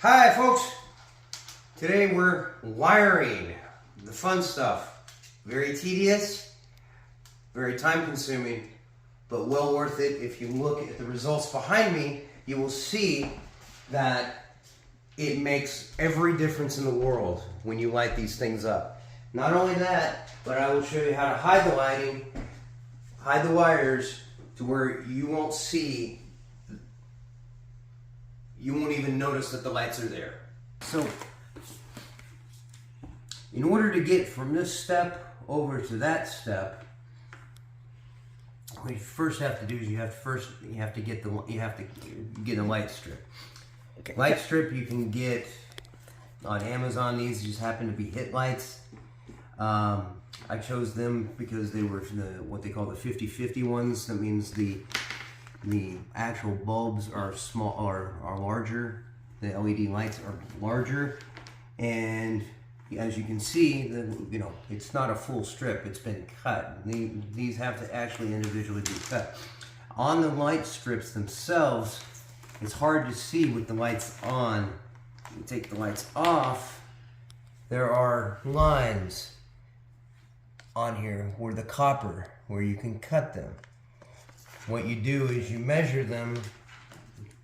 Hi folks, today we're wiring, the fun stuff. Very tedious, very time consuming, but well worth it. If you look at the results behind me, you will see that it makes every difference in the world when you light these things up. Not only that, but I will show you how to hide the lighting, hide the wires to where you won't see, you won't even notice that the lights are there. So, in order to get from this step over to that step, what you first have to do is you have to get a light strip. Okay. Light strip you can get on Amazon. These just happen to be hit lights. I chose them because they were what they call the 50-50 ones. That means the actual bulbs are small, are larger. The LED lights are larger, and as you can see, it's not a full strip. It's been cut. These have to actually individually be cut. On the light strips themselves, it's hard to see with the lights on. You take the lights off, there are lines on here where the copper, where you can cut them. What you do is you measure them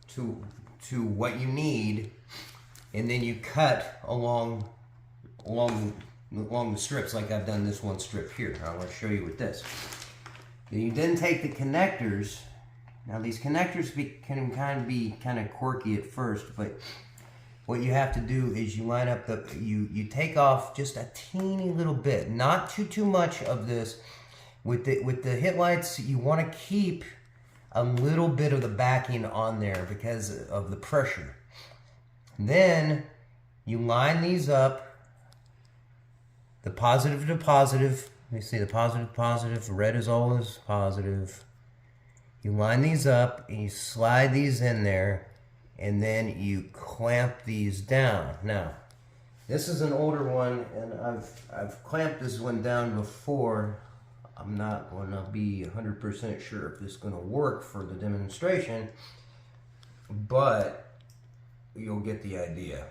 to what you need, and then you cut along the strips, like I've done this one strip here. I want to show you with this. You then take the connectors. Now these connectors can be kind of quirky at first, but what you have to do is you line up you take off just a teeny little bit, not too much of this. With the hit lights, you want to keep a little bit of the backing on there because of the pressure. Then you line these up, the positive to positive. You see the positive to positive, red is always positive. You line these up and you slide these in there, and then you clamp these down. Now, this is an older one, and I've clamped this one down before. I'm not going to be 100% sure if this is going to work for the demonstration, but you'll get the idea.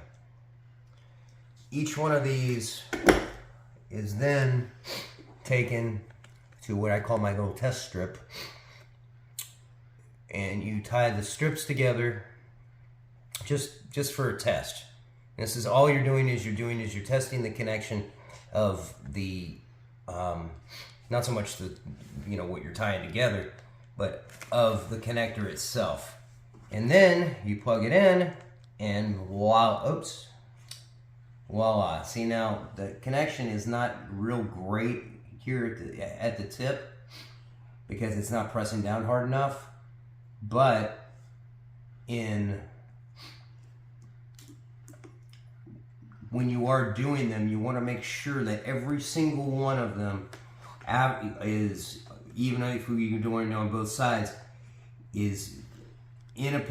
Each one of these is then taken to what I call my little test strip, and you tie the strips together just for a test. This is all you're doing is you're testing the connection of the not so much the what you're tying together, but of the connector itself. And then you plug it in, and voila! See, now the connection is not real great here at the tip because it's not pressing down hard enough. But when you are doing them, you want to make sure that every single one of them is, even if you're doing it on both sides, is in a,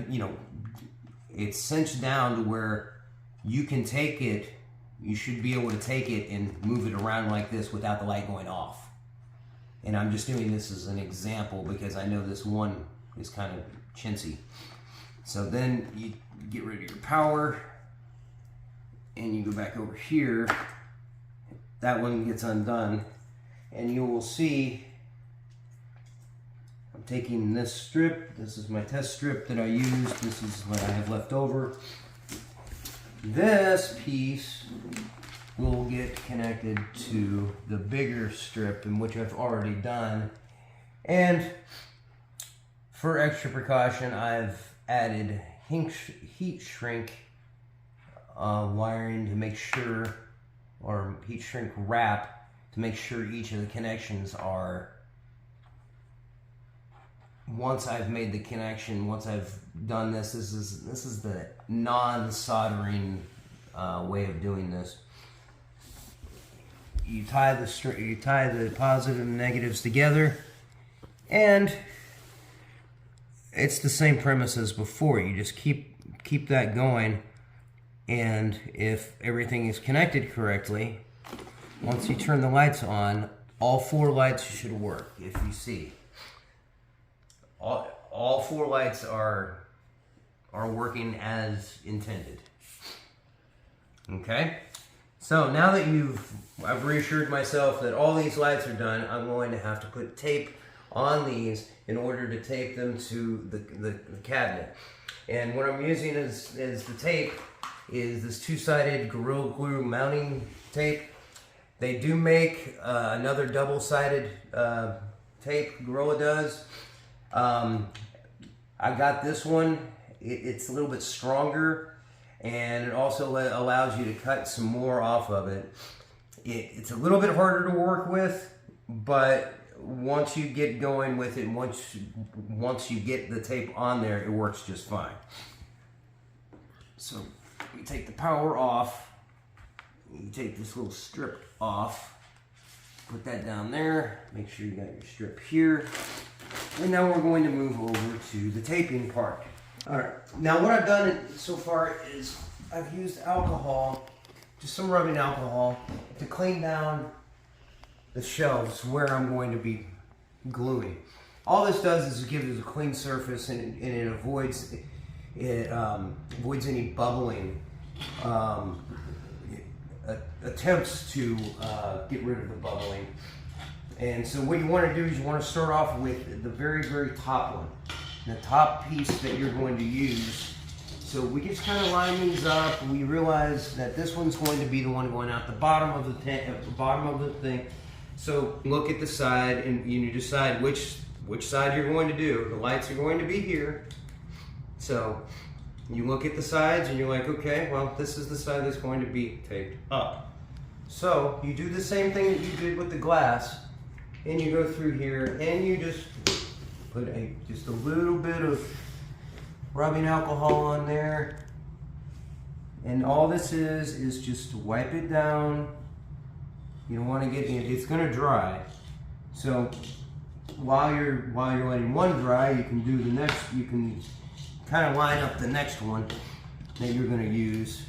it's cinched down to where you can take it, you should be able to take it and move it around like this without the light going off. And I'm just doing this as an example because I know this one is kind of chintzy. So then you get rid of your power, and you go back over here. That one gets undone, and you will see I'm taking this strip. This is my test strip that I used. This is what I have left over. This piece will get connected to the bigger strip, in which I've already done. And for extra precaution, I've added heat shrink wiring to make sure, or heat shrink wrap to make sure each of the connections are, once I've made the connection, once I've done this, this is the non-soldering way of doing this. You tie the positive and negatives together, and it's the same premise as before. You just keep that going, and if everything is connected correctly, once you turn the lights on, all four lights should work. If you see, all four lights are working as intended. Okay? So now that I've reassured myself that all these lights are done, I'm going to have to put tape on these in order to tape them to the cabinet. And what I'm using as the tape is this two-sided Gorilla Glue mounting tape. They do make another double-sided tape, Gorilla does. I got this one. It's a little bit stronger, and it also allows you to cut some more off of it. It's a little bit harder to work with, but once you get going with it, once you get the tape on there, it works just fine. So you take the power off, you take this little strip off, put that down there, make sure you got your strip here, and now we're going to move over to the taping part. Alright, now what I've done so far is I've used alcohol, just some rubbing alcohol, to clean down the shelves where I'm going to be gluing. All this does is give it a clean surface, and it avoids any bubbling attempts to get rid of the bubbling. And so what you want to do is you want to start off with the very, very top one, the top piece that you're going to use. So we just kind of line these up. We realize that this one's going to be the one going out the bottom of the thing. So look at the side, and you decide which side you're going to do. The lights are going to be here. So you look at the sides and you're like, okay, well, this is the side that's going to be taped up. So you do the same thing that you did with the glass, and you go through here and you just put just a little bit of rubbing alcohol on there. And all this is just to wipe it down. You don't want to get it's going to dry. So while you're letting one dry, you can do the next. You can kind of line up the next one that you're going to use.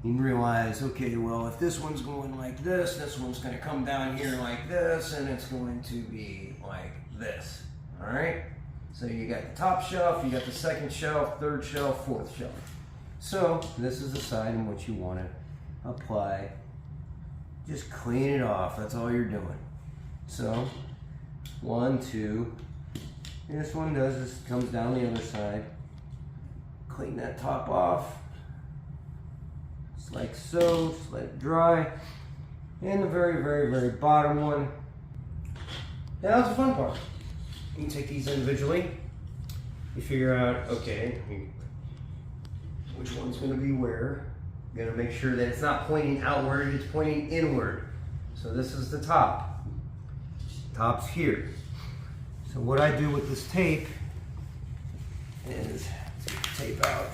You realize, okay, well, if this one's going like this one's going to come down here like this, and it's going to be like this. All right. So you got the top shelf, you got the second shelf, third shelf, fourth shelf. So this is the side in which you want to apply. Just clean it off. That's all you're doing. So 1, 2. This one comes down the other side. Clean that top off. Just like so. Just let it dry. And the very, very, very bottom one. Now that's the fun part. You can take these individually. You figure out, okay, which one's going to be where. You got to make sure that it's not pointing outward, it's pointing inward. So this is the top. Top's here. So what I do with this tape is take the tape out.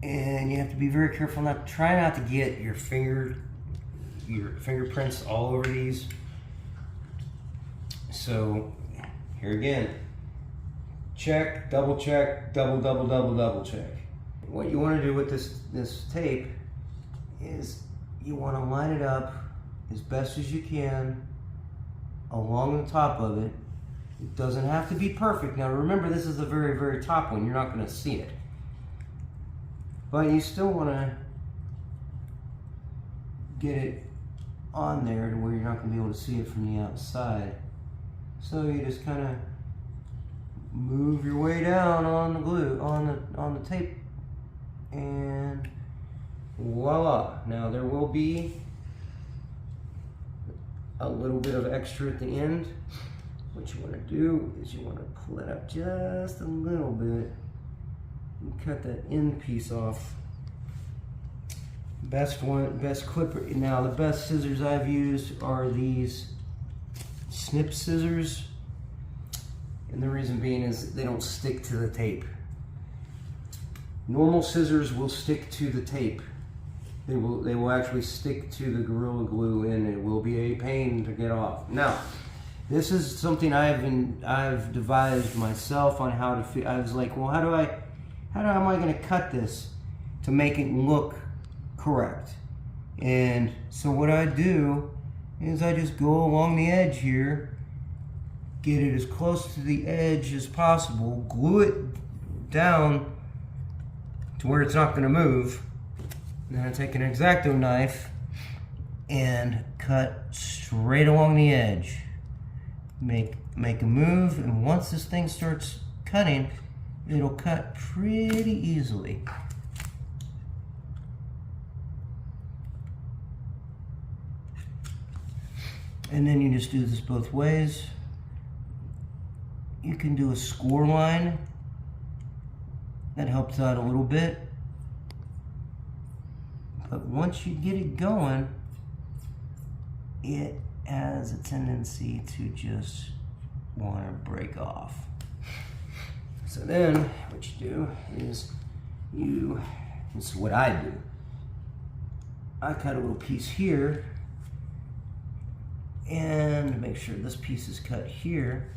And you have to be very careful try not to get your fingerprints all over these. So here again, check, double check, double check. What you want to do with this tape is you want to line it up as best as you can along the top of it. It doesn't have to be perfect. Now remember, this is the very, very top one. You're not going to see it. But you still want to get it on there to where you're not going to be able to see it from the outside. So you just kind of move your way down on the glue, on the tape, and voila. Now there will be a little bit of extra at the end. What you want to do is you want to pull it up just a little bit and cut that end piece off. Best clipper. Now the best scissors I've used are these snip scissors, and the reason being is they don't stick to the tape. Normal scissors will stick to the tape. They will actually stick to the Gorilla Glue, and it will be a pain to get off. Now, this is something I've devised myself on how to. I was like, well, how am I going to cut this to make it look correct? And so what I do is I just go along the edge here, get it as close to the edge as possible, glue it down to where it's not going to move. Then I take an X-Acto knife and cut straight along the edge. Make a move, and once this thing starts cutting, it'll cut pretty easily. And then you just do this both ways. You can do a score line. That helps out a little bit. But once you get it going, it has a tendency to just want to break off. So then what you do is this is what I do. I cut a little piece here and make sure this piece is cut here.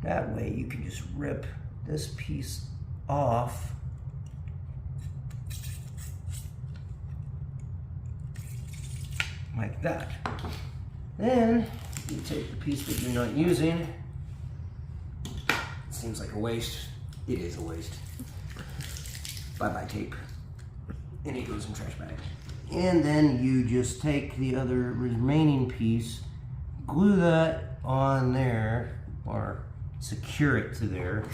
That way you can just rip this piece off. Like that. Then you take the piece that you're not using. It seems like a waste. It is a waste. Bye-bye tape. And it goes in trash bag. And then you just take the other remaining piece, glue that on there, or secure it to there.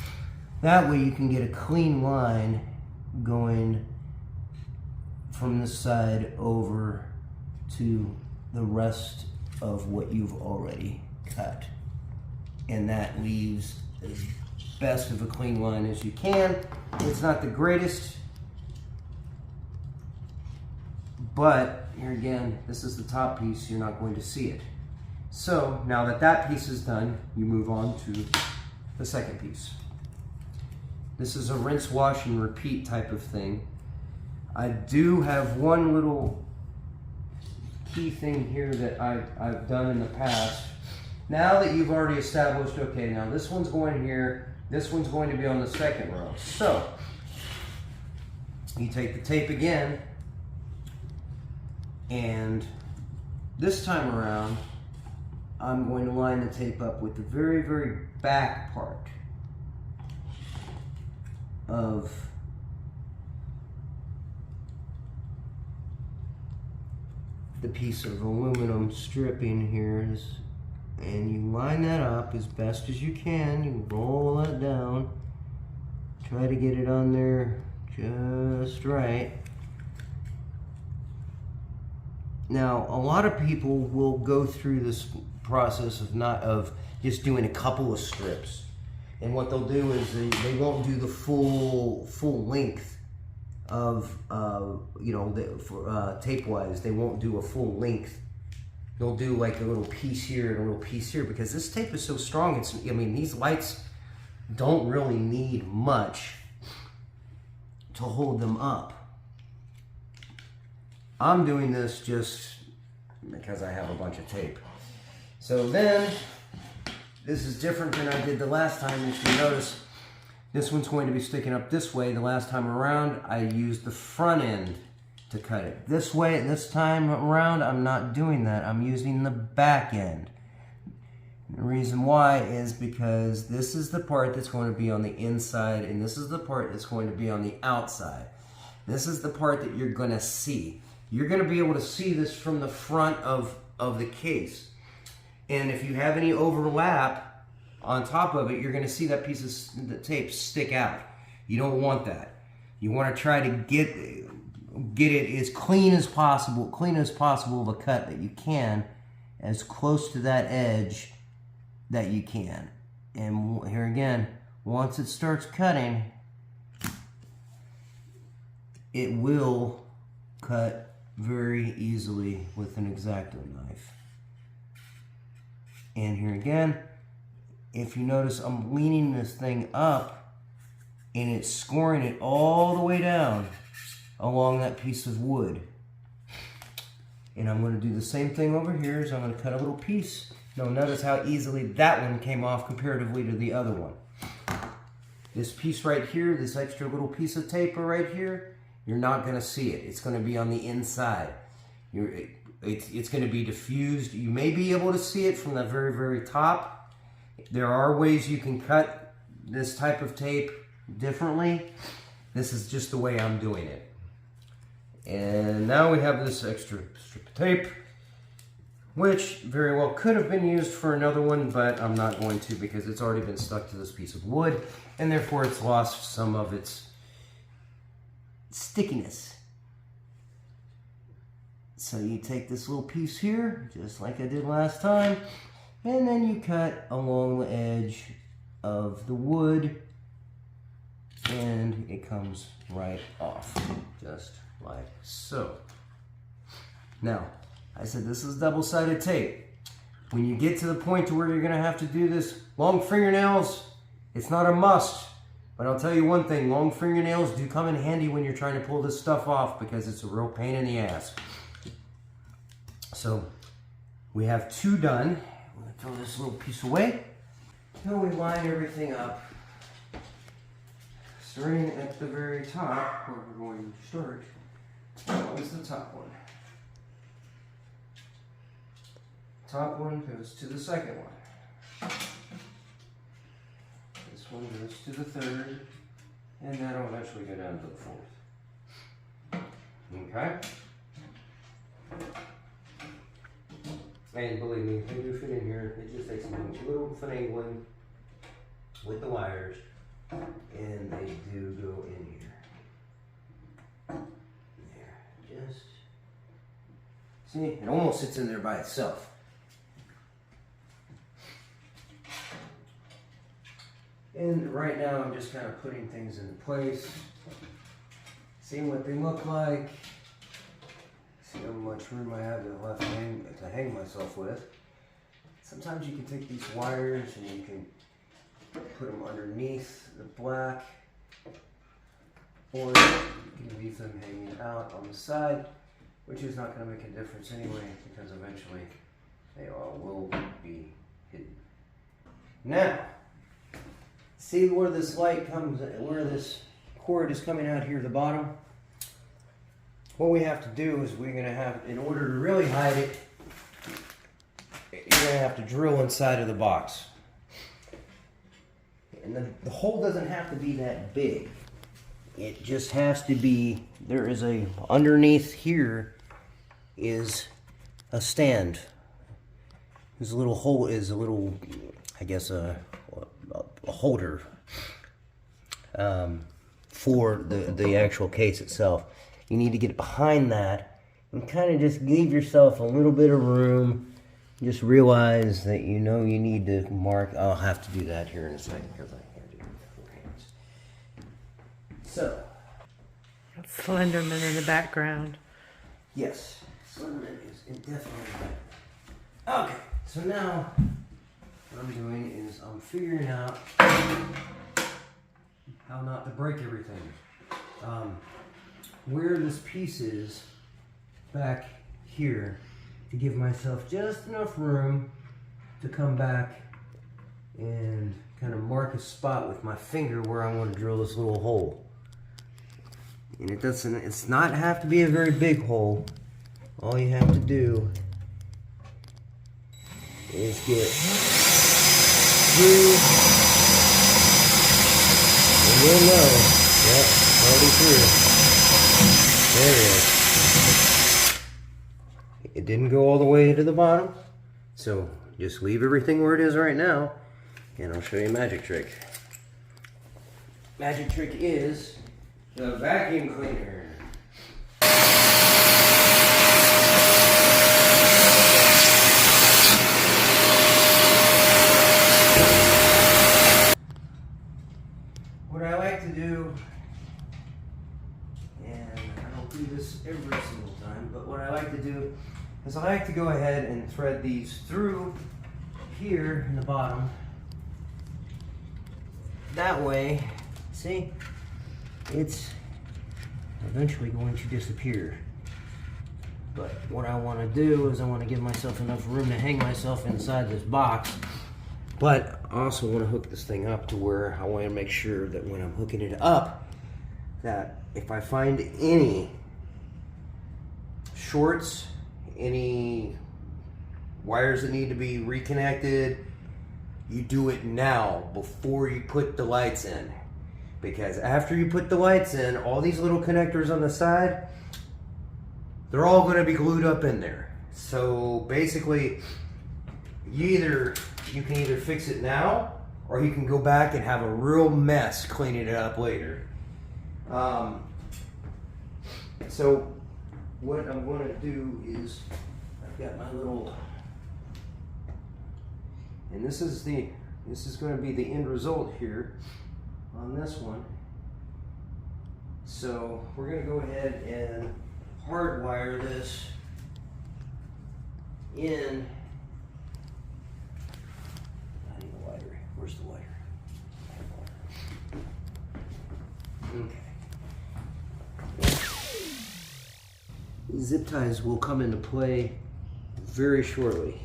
That way you can get a clean line going from this side over to the rest of what you've already cut. And that leaves as best of a clean line as you can. It's not the greatest, but here again, this is the top piece, you're not going to see it. So now that that piece is done, you move on to the second piece. This is a rinse, wash, and repeat type of thing. I do have one little key thing here that I've done in the past. Now that you've already established, okay, now this one's going here, this one's going to be on the second row. So, you take the tape again, and this time around, I'm going to line the tape up with the very, very back part of the piece of aluminum stripping here, and you line that up as best as you can. You roll that down, try to get it on there just right. Now, a lot of people will go through this process of just doing a couple of strips, and what they'll do is they won't do the full length of tape wise. They won't do a full length. They'll do like a little piece here and a little piece here, because this tape is so strong. I mean, these lights don't really need much to hold them up. I'm doing this just because I have a bunch of tape. So then, this is different than I did the last time. If you notice, this one's going to be sticking up this way. The last time around, I used the front end to cut it this way. This time around, I'm not doing that. I'm using the back end. The reason why is because this is the part that's going to be on the inside, and this is the part that's going to be on the outside. This is the part that you're going to see. You're going to be able to see this from the front of the case. And if you have any overlap on top of it, you're going to see that piece of the tape stick out. You don't want that. You want to try to get it as clean as possible of a cut that you can, as close to that edge that you can. And here again, once it starts cutting, it will cut very easily with an X-Acto knife. And here again, if you notice, I'm leaning this thing up and it's scoring it all the way down along that piece of wood. And I'm going to do the same thing over here. So I'm going to cut a little piece. Now notice how easily that one came off comparatively to the other one. This piece right here, this extra little piece of tape right here, you're not going to see it. It's going to be on the inside. It's going to be diffused. You may be able to see it from the very, very top. There are ways you can cut this type of tape differently. This is just the way I'm doing it. And now we have this extra strip of tape, which very well could have been used for another one, but I'm not going to because it's already been stuck to this piece of wood, and therefore it's lost some of its stickiness. So you take this little piece here, just like I did last time, and then you cut along the edge of the wood, and it comes right off, just like so. Now, I said this is double-sided tape. When you get to the point to where you're gonna have to do this, long fingernails, it's not a must. But I'll tell you one thing, long fingernails do come in handy when you're trying to pull this stuff off because it's a real pain in the ass. So, we have 2 done. I'm gonna throw this little piece away. Now we line everything up. Starting at the very top, where we're going to start, that was the top one. Top one goes to the second one. This one goes to the third, and that'll eventually go down to the 4th. Okay? And believe me, they do fit in here. It just takes a little finagling with the wires, and they do go in here. There, just see, it almost sits in there by itself. And right now I'm just kind of putting things into place, seeing what they look like, see how much room I have left to hang myself with. Sometimes you can take these wires and you can put them underneath the black, or you can leave them hanging out on the side, which is not going to make a difference anyway because eventually they all will be hidden. Now, see where this light comes, where this cord is coming out here at the bottom? What we have to do is we're going to have, in order to really hide it, you're going to have to drill inside of the box. And the hole doesn't have to be that big. It just has to be, there is a, underneath here is a stand. This little hole is a little, I guess, a holder for the actual case itself. You need to get behind that and kind of just leave yourself a little bit of room. Just realize that you know you need to mark. I'll have to do that here in a second because I can't do it with 4 hands. So, Slenderman in the background. yes, Slenderman is definitely right. Okay, so now what I'm doing is I'm figuring out how not to break everything. Where this piece is back here to give myself just enough room to come back and kind of mark a spot with my finger where I want to drill this little hole. And it's not have to be a very big hole. All you have to do is get through, and you'll know, yep, already through. There it is. It didn't go all the way to the bottom, so just leave everything where it is right now, and I'll show you a magic trick. Magic trick is the vacuum cleaner. What I like to do, and I don't do this every single time, but what I like to do is I like to go ahead and thread these through here in the bottom. That way, see, it's eventually going to disappear. But what I want to do is I want to give myself enough room to hang myself inside this box. But I also want to hook this thing up to where I want to make sure that when I'm hooking it up, that if I find any shorts, any wires that need to be reconnected, you do it now before you put the lights in. Because after you put the lights in, all these little connectors on the side, they're all going to be glued up in there. So basically, you can either fix it now, or you can go back and have a real mess cleaning it up later. So what I'm going to do is, I've got my little, and this is going to be the end result here on this one. So we're going to go ahead and hardwire this in. I need a lighter. Where's the lighter? Okay. Zip ties will come into play very shortly.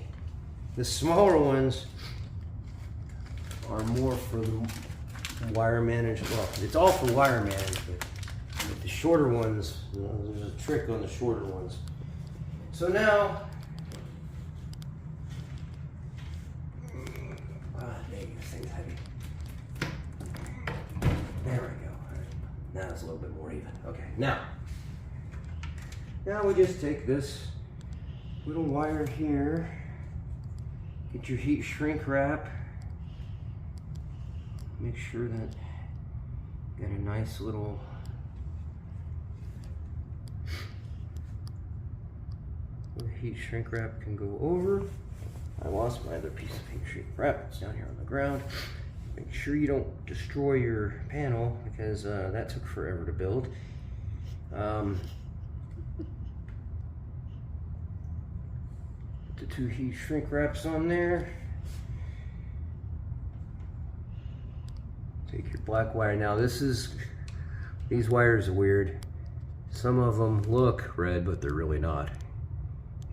The smaller ones are more for the wire management. Well, it's all for wire management. But the shorter ones, there's a trick on the shorter ones. So now, dang, this thing's heavy. There we go. Now it's a little bit more even. Okay, now we just take this little wire here, get your heat shrink wrap, make sure that you got a nice little heat shrink wrap can go over. I lost my other piece of heat shrink wrap. It's down here on the ground. Make sure you don't destroy your panel because that took forever to build. Put the 2 heat shrink wraps on there. Take your black wire. Now these wires are weird. Some of them look red, but they're really not.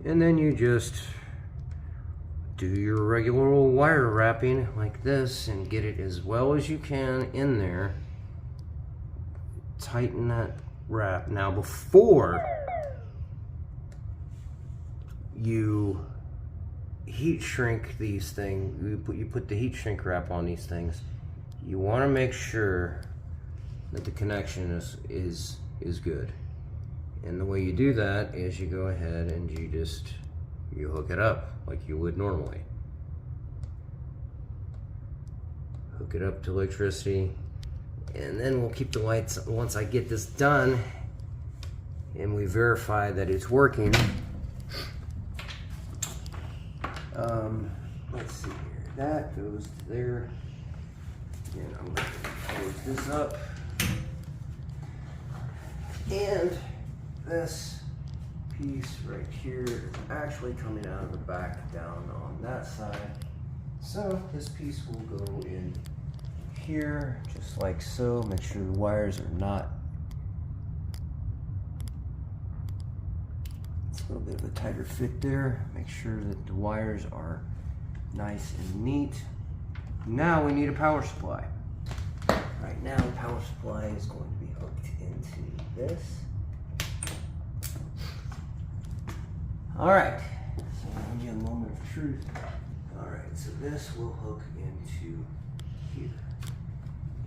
And then you just do your regular old wire wrapping like this and get it as well as you can in there. Tighten that wrap. Now before you heat shrink these things, you put the heat shrink wrap on these things, you want to make sure that the connection is good. And the way you do that is you go ahead and you hook it up like you would normally. Hook it up to electricity, and then we'll keep the lights. Once I get this done and we verify that it's working, let's see here, that goes to there, and I'm going to close this up, and this piece right here is actually coming out of the back down on that side. So this piece will go in here just like so. Make sure the wires are not, it's a little bit of a tighter fit there. Make sure that the wires are nice and neat. Now we need a power supply. Right now the power supply is going to be hooked into this. All right, so I'll give you a moment of truth. All right, so this will hook into here.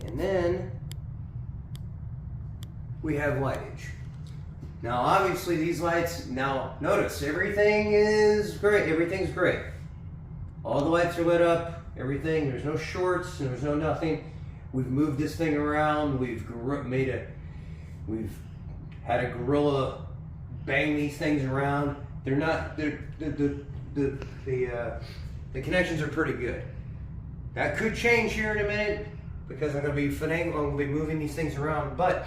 And then we have lightage. Now obviously these lights, now notice everything is great, everything's great. All the lights are lit up, everything, there's no shorts, there's no nothing. We've moved this thing around, we've had a gorilla bang these things around. They're not, the connections are pretty good. That could change here in a minute because I'm going to be moving these things around, but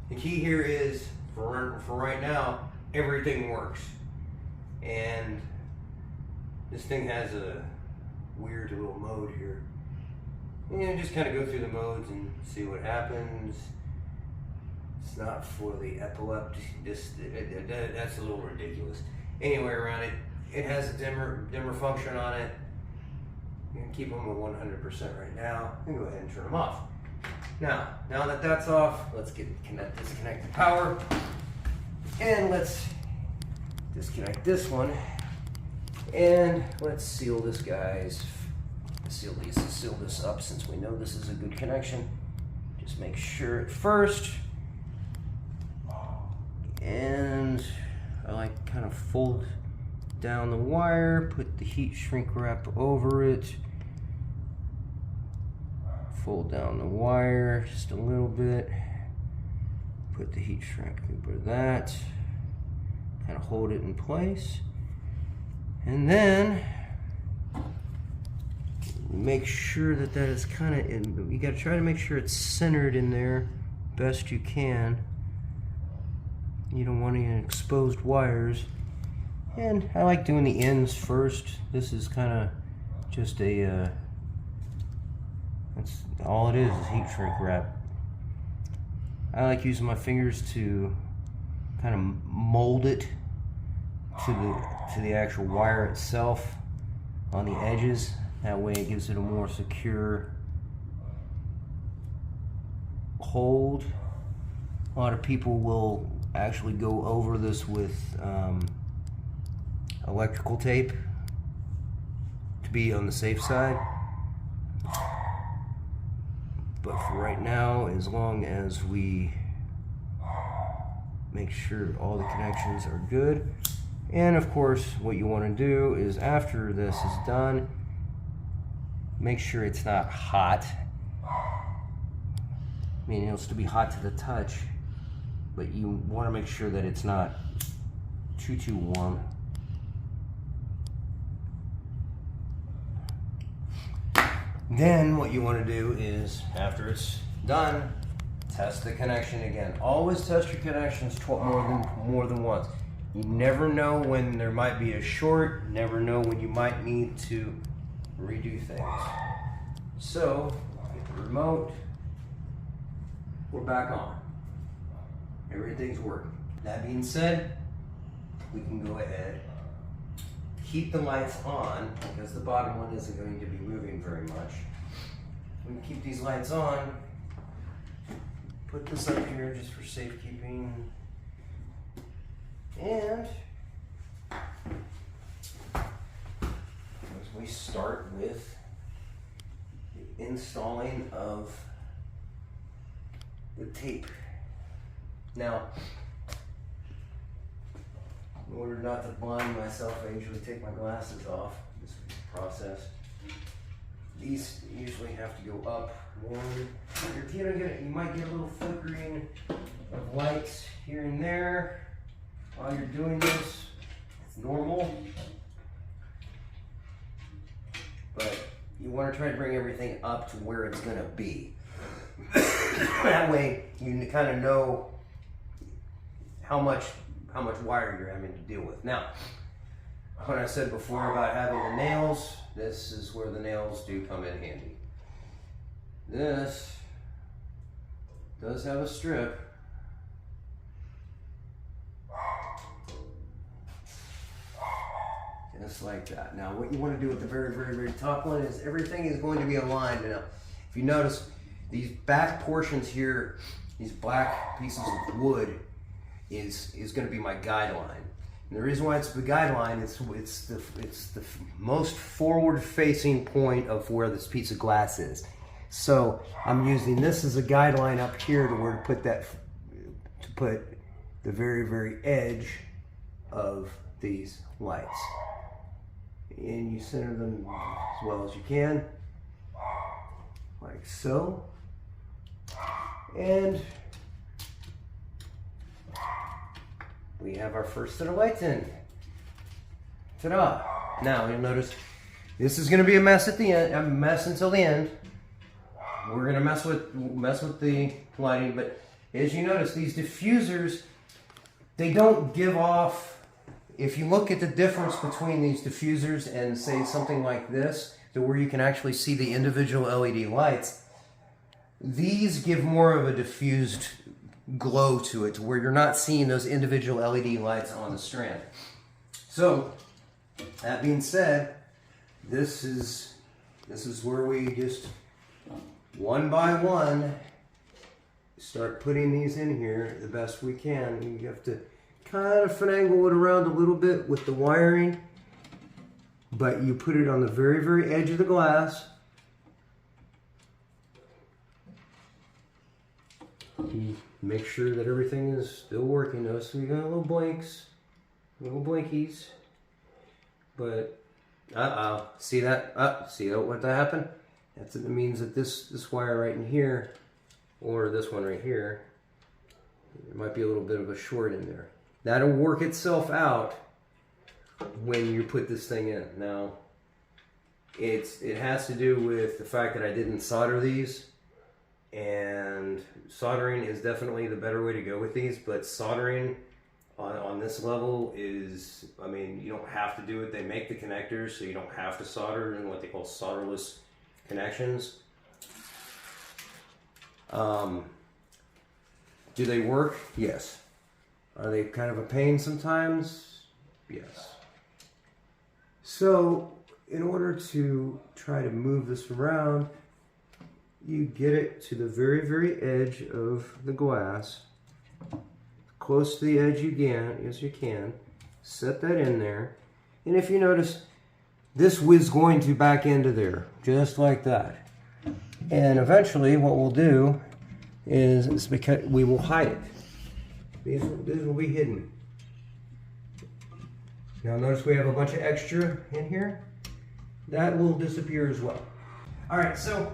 the key here is for right now, everything works. And this thing has a weird little mode here. And just kind of go through the modes and see what happens. It's not for the epileptic, that's a little ridiculous. Anyway, around it, it has a dimmer function on it. You can keep them at 100% right now, and go ahead and turn them off. Now that that's off, let's disconnect the power, and let's disconnect this one, and let's seal this, guys. Seal this up since we know this is a good connection. Just make sure at first, and I like kind of fold down the wire, put the heat shrink wrap over it, fold down the wire just a little bit, put the heat shrink over that, kind of hold it in place, and then make sure that that is kind of in. You got to try to make sure it's centered in there best you can. You don't want any exposed wires. And I like doing the ends first. This is kind of just a, that's all it is heat shrink wrap. I like using my fingers to kind of mold it to the actual wire itself on the edges. That way it gives it a more secure hold. A lot of people will actually go over this with electrical tape to be on the safe side. But for right now, as long as we make sure all the connections are good, and of course what you want to do is after this is done, make sure it's not hot. I mean, it'll still be hot to the touch, but you want to make sure that it's not too warm. Then what you want to do is, after it's done, test the connection again. Always test your connections more than once. You never know when there might be a short, never know when you might need to redo things. So, get the remote, we're back on. Everything's working. That being said, we can go ahead, keep the lights on, because the bottom one isn't going to be moving very much. We can keep these lights on, put this up here just for safekeeping, and we start with the installing of the tape. Now, in order not to blind myself, I usually take my glasses off this process. These usually have to go up one. You might get a little flickering of lights here and there while you're doing this. It's normal. But you want to try to bring everything up to where it's going to be. That way you kind of know how much wire you're having to deal with. Now, when I said before about having the nails, this is where the nails do come in handy. This does have a strip. Just like that. Now what you want to do with the very top one is everything is going to be aligned. Now, if you notice, these back portions here, these black pieces of wood is going to be my guideline. And the reason why it's the guideline, it's the most forward-facing point of where this piece of glass is. So I'm using this as a guideline up here to where to put the very edge of these lights. And you center them as well as you can, like so. And we have our first set of lights in. Ta-da! Now you'll notice this is going to be a mess at the end. A mess until the end. We're going to mess with the lighting, but as you notice, these diffusers, they don't give off. If you look at the difference between these diffusers and say something like this, to where you can actually see the individual LED lights, these give more of a diffused glow to it, to where you're not seeing those individual LED lights on the strand. So, that being said, this is where we just one by one start putting these in here the best we can. You have to kind of finagle it around a little bit with the wiring, but you put it on the very edge of the glass. make sure that everything is still working. Notice we got little blinks, little blinkies. But see that? See what that happened? That means that this wire right in here, or this one right here, there might be a little bit of a short in there. That'll work itself out when you put this thing in. Now, it has to do with the fact that I didn't solder these, and soldering is definitely the better way to go with these, but soldering on this level is, I mean, you don't have to do it. They make the connectors, so you don't have to solder in what they call solderless connections. Do they work? Yes. Are they kind of a pain sometimes? Yes. So, in order to try to move this around, you get it to the very, very edge of the glass. Close to the edge as you can. Set that in there. And if you notice, this is going to back into there, just like that. And eventually what we'll do is because we will hide it. These will be hidden. Now notice we have a bunch of extra in here. That will disappear as well. Alright, so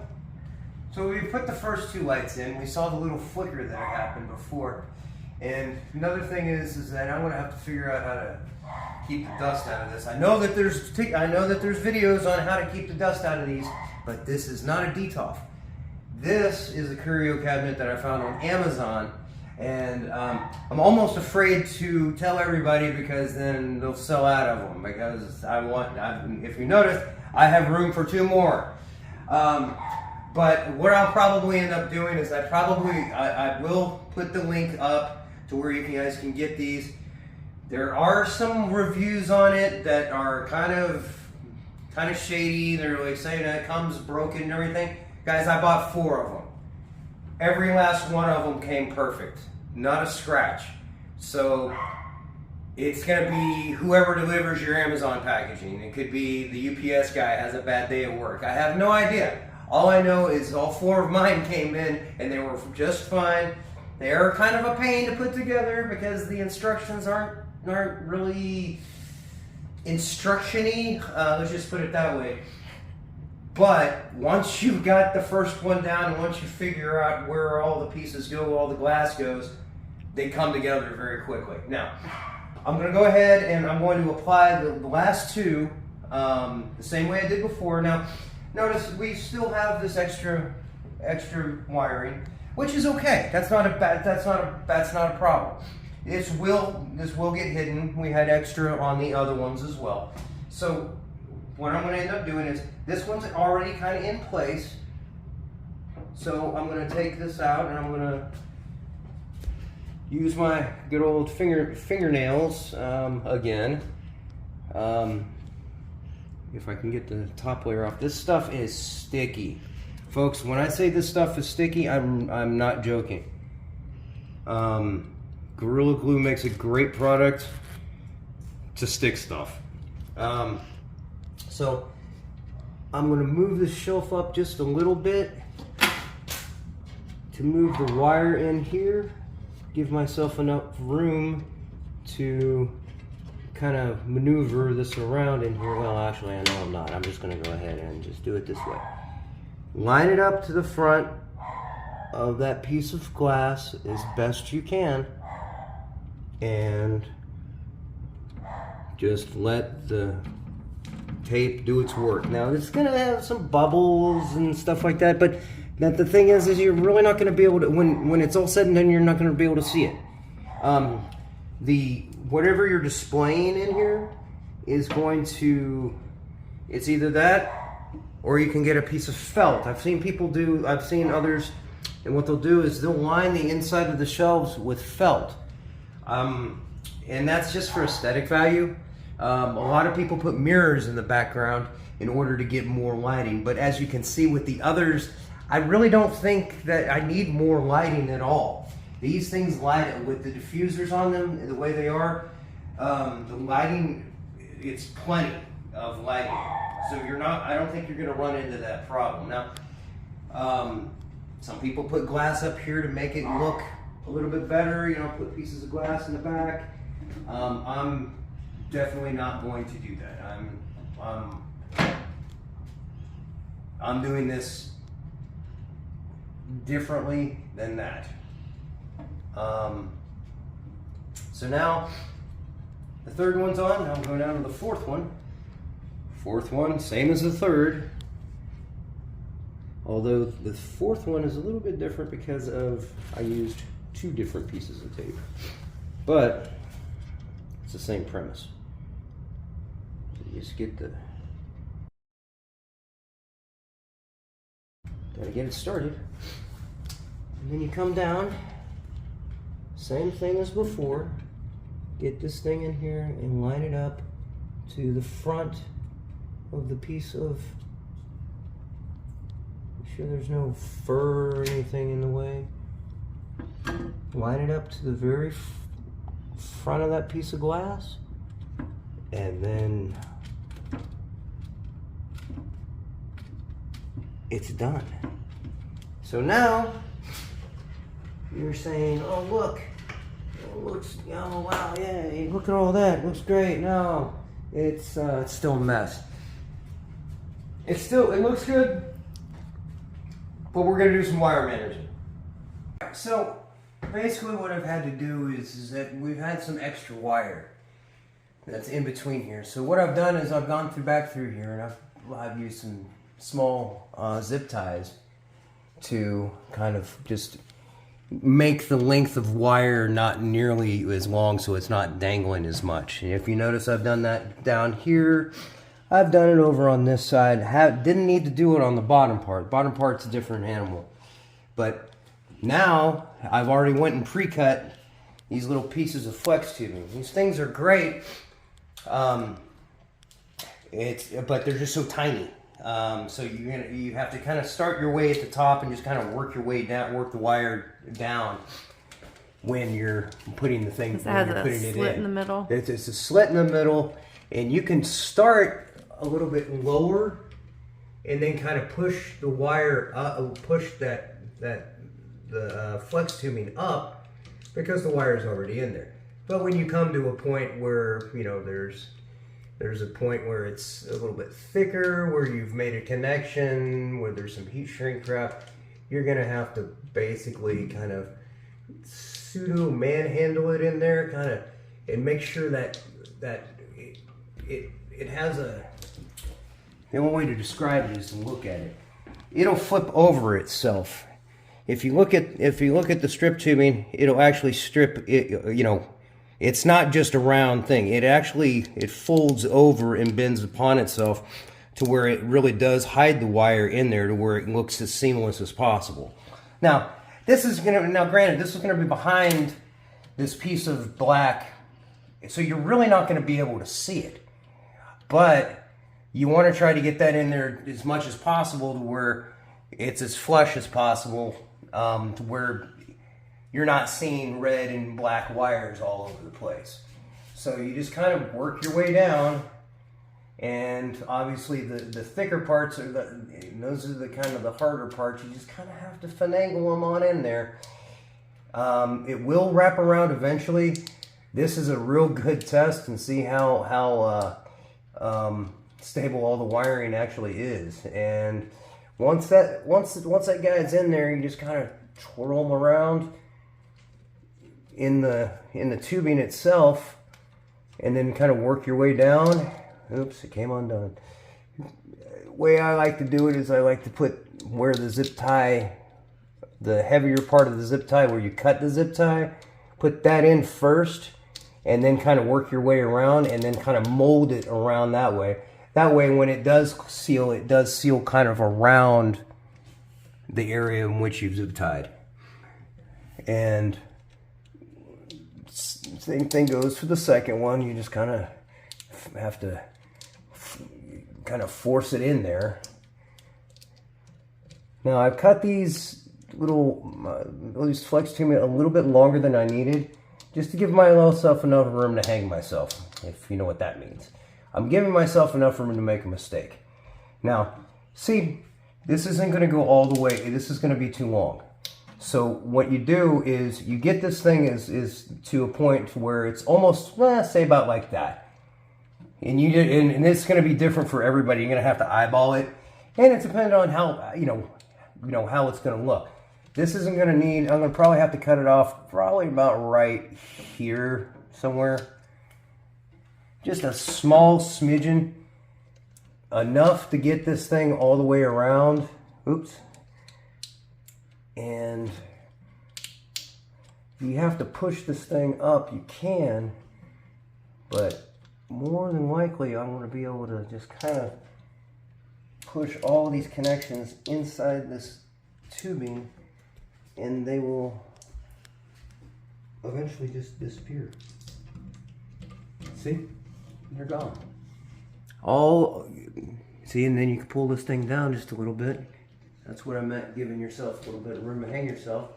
we put the first two lights in. We saw the little flicker that happened before. And another thing is that I'm going to have to figure out how to keep the dust out of this. I know that there's videos on how to keep the dust out of these, but this is not a DTOF. This is a curio cabinet that I found on Amazon, and I'm almost afraid to tell everybody because then they'll sell out of them. Because if you notice, I have room for 2 more. But what I'll probably end up doing is I will put the link up to where you guys can get these. There are some reviews on it that are kind of shady. They're like saying that it comes broken and everything. Guys, I bought 4 of them. Every last one of them came perfect. Not a scratch. So it's gonna be whoever delivers your Amazon packaging. It could be the UPS guy has a bad day at work. I have no idea. All I know is all 4 of mine came in and they were just fine. They are kind of a pain to put together because the instructions aren't really instruction-y. Let's just put it that way. But once you've got the first one down and once you figure out where all the pieces go, all the glass goes, they come together very quickly. Now, I'm going to go ahead and I'm going to apply the last 2 the same way I did before. Now, notice we still have this extra wiring, which is okay. That's not a problem. This will get hidden. We had extra on the other ones as well. So what I'm going to end up doing is this one's already kind of in place. So I'm going to take this out and I'm going to use my good old fingernails again. If I can get the top layer off. This stuff is sticky. Folks, when I say this stuff is sticky, I'm not joking. Gorilla Glue makes a great product to stick stuff. So I'm going to move this shelf up just a little bit to move the wire in here. Give myself enough room to kind of maneuver this around in here. Well, actually, I know I'm not. I'm just going to go ahead and just do it this way. Line it up to the front of that piece of glass as best you can, and just let the tape do its work. Now, it's going to have some bubbles and stuff like that, but the thing is you're really not going to be able to, when it's all said and done, you're not going to be able to see it. Whatever you're displaying in here is going to, it's either that or you can get a piece of felt. I've seen others, and what they'll do is they'll line the inside of the shelves with felt. And that's just for aesthetic value. A lot of people put mirrors in the background in order to get more lighting, but as you can see with the others, I really don't think that I need more lighting at all. These things light with the diffusers on them the way they are. The lighting, it's plenty of lighting. So I don't think you're going to run into that problem. Now, some people put glass up here to make it look a little bit better, you know, put pieces of glass in the back. I'm definitely not going to do that. I'm doing this differently than that. So now the third one's on. Now I'm going down to the fourth one. Fourth one, same as the third. Although the fourth one is a little bit different because I used 2 different pieces of tape. But it's the same premise. You just get the... Gotta get it started. And then you come down, same thing as before. Get this thing in here and line it up to the front of the piece of... Make sure there's no fur or anything in the way. Line it up to the very front of that piece of glass. And then it's done. So now you're saying, oh look, it looks, oh wow, yeah, look at all that, looks great. No, it's still a mess. It looks good, but we're gonna do some wire management. So basically what I've had to do is that we've had some extra wire that's in between here. So what I've done is I've gone back through here and I've used some small zip ties to kind of just make the length of wire not nearly as long so it's not dangling as much. And if you notice, I've done that down here. I've done it over on this side. Didn't need to do it on the bottom part. The bottom part's a different animal. But now I've already went and pre-cut these little pieces of flex tubing. These things are great. But they're just so tiny. So you have to kind of start your way at the top and just kind of work your way down, work the wire down when you're putting the thing. It has a slit in the middle. It's a slit in the middle, and you can start a little bit lower, and then kind of push the wire up, push the flex tubing up, because the wire is already in there. But when you come to a point where there's a point where it's a little bit thicker, where you've made a connection, where there's some heat shrink wrap, you're gonna have to basically kind of pseudo manhandle it in there, kind of, and make sure that it has a. The only way to describe it is to look at it. It'll flip over itself. If you look at the strip tubing, it'll actually strip it. You know. It's not just a round thing. It folds over and bends upon itself to where it really does hide the wire in there to where it looks as seamless as possible. Now, granted, this is gonna be behind this piece of black, so you're really not gonna be able to see it. But you wanna try to get that in there as much as possible to where it's as flush as possible, to where you're not seeing red and black wires all over the place. So you just kind of work your way down, and obviously the thicker parts those are the kind of the harder parts. You just kind of have to finagle them on in there. It will wrap around eventually. This is a real good test and see how stable all the wiring actually is. And once that guy's in there, you just kind of twirl them around in the tubing itself, and then kind of work your way down. Oops, it came undone. The way I like to do it is I like to put where the zip tie, the heavier part of the zip tie, where you cut the zip tie, put that in first, and then kind of work your way around, and then kind of mold it around that way. That way, when it does seal kind of around the area in which you've zip tied. And same thing goes for the second one. You just kind of have to kind of force it in there. Now I've cut these these flex tubing a little bit longer than I needed, just to give myself enough room to hang myself, if you know what that means. I'm giving myself enough room to make a mistake. Now, see, this isn't going to go all the way. This is going to be too long. So what you do is you get this thing is to a point where it's almost, say about like that. And and it's going to be different for everybody. You're going to have to eyeball it. And it's dependent on how, you know how it's going to look. This isn't going to need, I'm going to probably have to cut it off probably about right here somewhere. Just a small smidgen. Enough to get this thing all the way around. Oops. And if you have to push this thing up, you can. But more than likely, I'm going to be able to just kind of push all these connections inside this tubing, and they will eventually just disappear. See? They're gone. See, and then you can pull this thing down just a little bit. That's what I meant, giving yourself a little bit of room to hang yourself.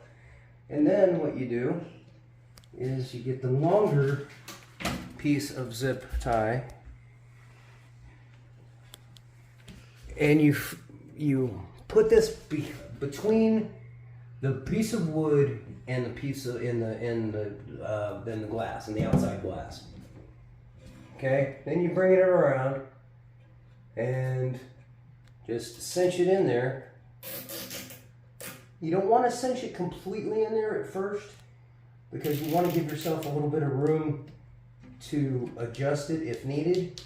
And then what you do is you get the longer piece of zip tie, and you put this between the piece of wood and the piece of in the glass, in the outside glass. Okay, then you bring it around and just cinch it in there. You don't want to cinch it completely in there at first, because you want to give yourself a little bit of room to adjust it if needed.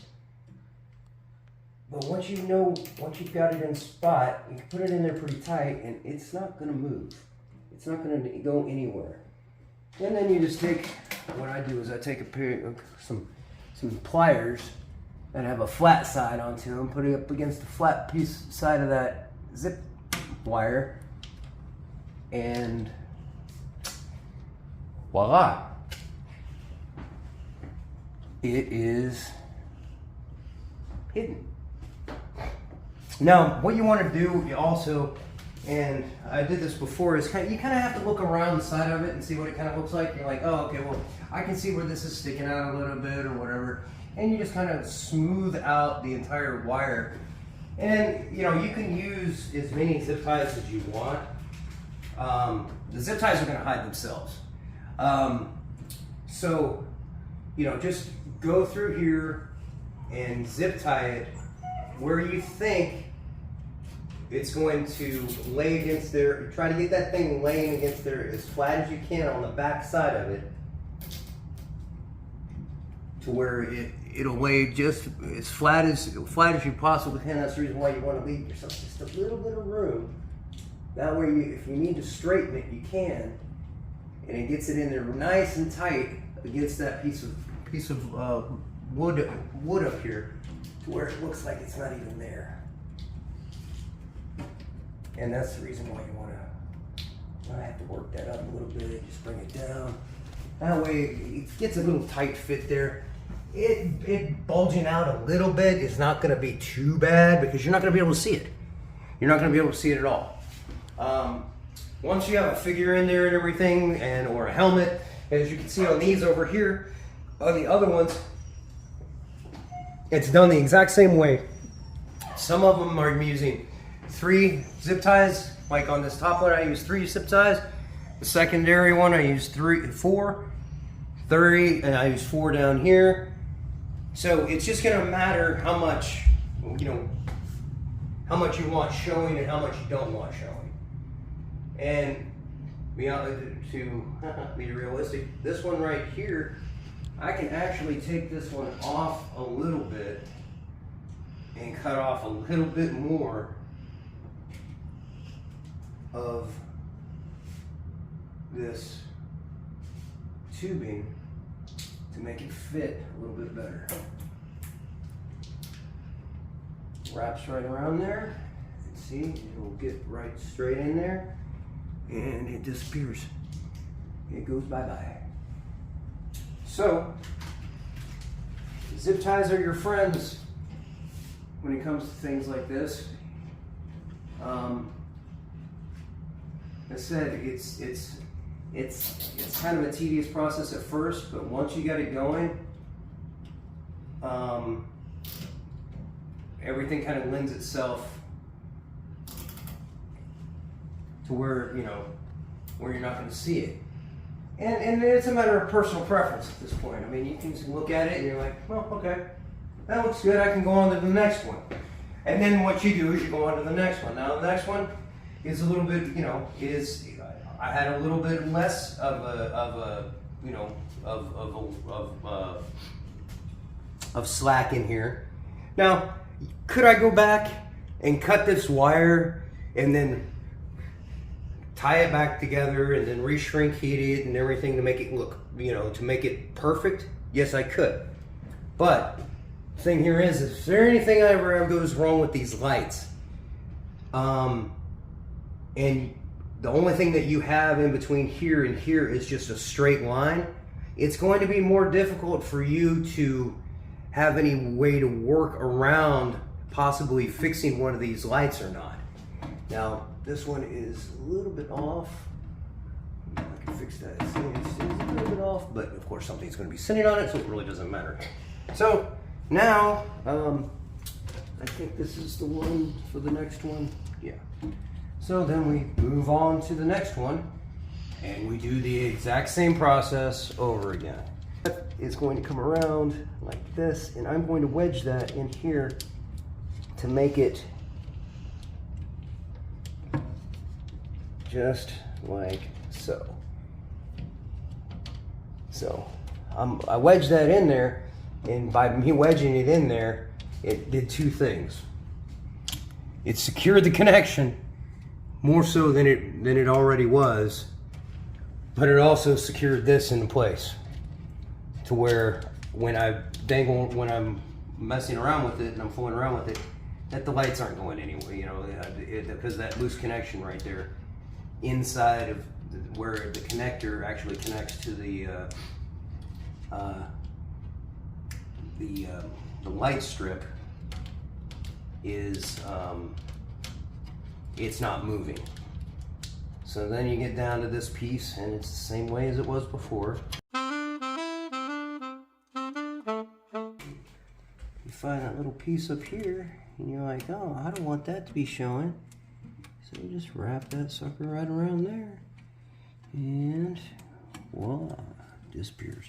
But once you've got it in spot, you can put it in there pretty tight, and it's not going to move. It's not going to go anywhere. And then you just take, what I do is I take a pair of some pliers that have a flat side onto them, put it up against the flat side of that zip wire, and voila. It is hidden. Now, what you want to do also, and I did this before, is you kind of have to look around the side of it and see what it kind of looks like. You're like, oh, okay, well, I can see where this is sticking out a little bit or whatever. And you just kind of smooth out the entire wire. And, you can use as many zip ties as you want. The zip ties are going to hide themselves. So, just go through here and zip tie it where you think it's going to lay against there. Try to get that thing laying against there as flat as you can on the back side of it, to where it'll lay just as flat as you possibly can. That's the reason why you want to leave yourself just a little bit of room. That way, if you need to straighten it, you can, and it gets it in there nice and tight against that piece of wood up here, to where it looks like it's not even there. And that's the reason why you want to. I have to work that up a little bit. Just bring it down. That way, it gets a little tight fit there. It bulging out a little bit is not going to be too bad, because you're not going to be able to see it. You're not going to be able to see it at all. Once you have a figure in there and everything, or a helmet, as you can see on these over here, on the other ones, it's done the exact same way. Some of them are using 3 zip ties. Like on this top one, I use 3 zip ties. The secondary one, I use 4. 30, and I use 4 down here. So it's just going to matter how much, how much you want showing and how much you don't want showing. And to be realistic, this one right here, I can actually take this one off a little bit and cut off a little bit more of this tubing to make it fit a little bit better. Wraps right around there. See, it will get right straight in there, and it disappears. It goes bye-bye. So, zip ties are your friends when it comes to things like this. I said it's kind of a tedious process at first, but once you got it going, everything kind of lends itself to where where you're not going to see it. And it's a matter of personal preference at this point. I mean, you can look at it and you're like, well, okay, that looks good. I can go on to the next one. And then what you do is you go on to the next one. Now the next one is a little bit, you know, I had a little bit less of slack in here. Now, could I go back and cut this wire and then tie it back together and then re-shrink heat it and everything to make it look, you know, to make it perfect? Yes, I could. But the thing here is there anything ever goes wrong with these lights? And the only thing that you have in between here and here is just a straight line, it's going to be more difficult for you to have any way to work around possibly fixing one of these lights or not. Now, this one is a little bit off. I can fix that. It's a little bit off, but of course something's going to be sitting on it, so it really doesn't matter. So now, I think this is the one for the next one. Yeah. So then we move on to the next one, and we do the exact same process over again. It's going to come around like this, and I'm going to wedge that in here to make it just like so. So I wedged that in there, and by me wedging it in there, it did two things. It secured the connection more so than it already was, but it also secured this into place to where when I'm messing around with it and I'm fooling around with it, that the lights aren't going anywhere, you know, because that loose connection right there inside of where the connector actually connects to the light strip is it's not moving. So then you get down to this piece and it's the same way as it was before. You find that little piece up here and you're like, oh, I don't want that to be showing. So you just wrap that sucker right around there and voila, disappears.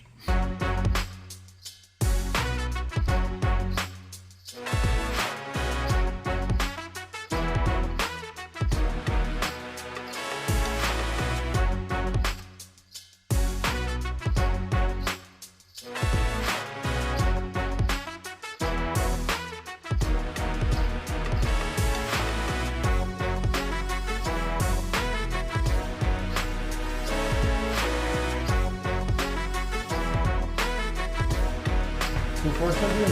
Before something.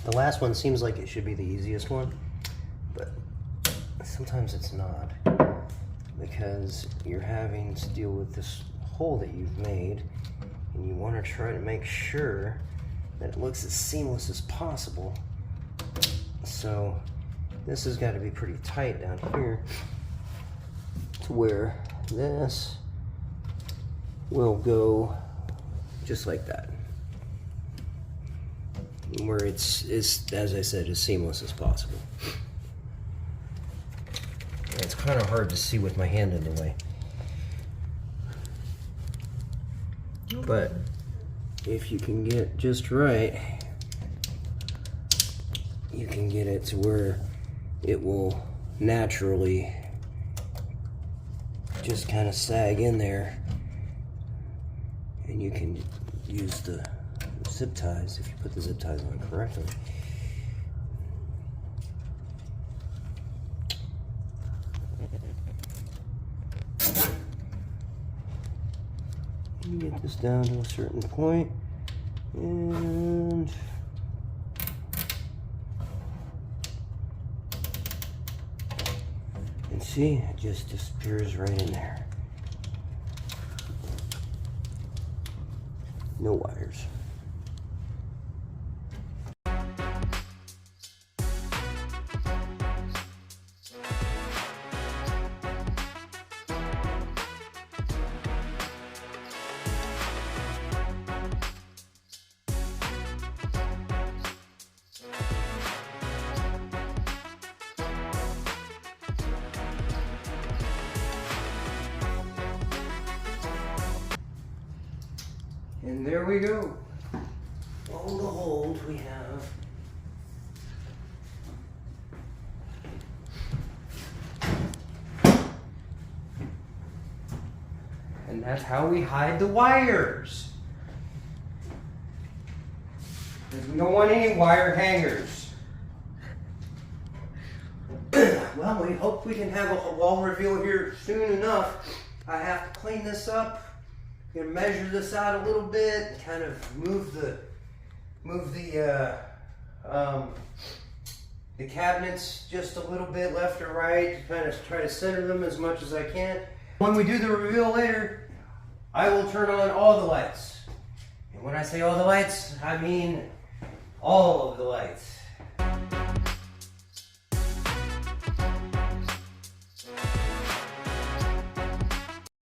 The last one seems like it should be the easiest one, but sometimes it's not, because you're having to deal with this hole that you've made, and you want to try to make sure that it looks as seamless as possible. So this has got to be pretty tight down here to where this will go just like that, where it's as I said, as seamless as possible. It's kind of hard to see with my hand in the way, but if you can get just right, you can get it to where it will naturally just kind of sag in there, and you can use the zip ties if you put the zip ties on correctly. You get this down to a certain point, and And see, it just disappears right in there. No wires. And there we go. All the holes we have. And that's how we hide the wires. Because we don't want any wire hangers. Well, we hope we can have a wall reveal here soon enough. I have to clean this up. I'm gonna measure this out a little bit, kind of move the cabinets just a little bit left or right, kind of try to center them as much as I can. When we do the reveal later, I will turn on all the lights. And when I say all the lights, I mean all of the lights.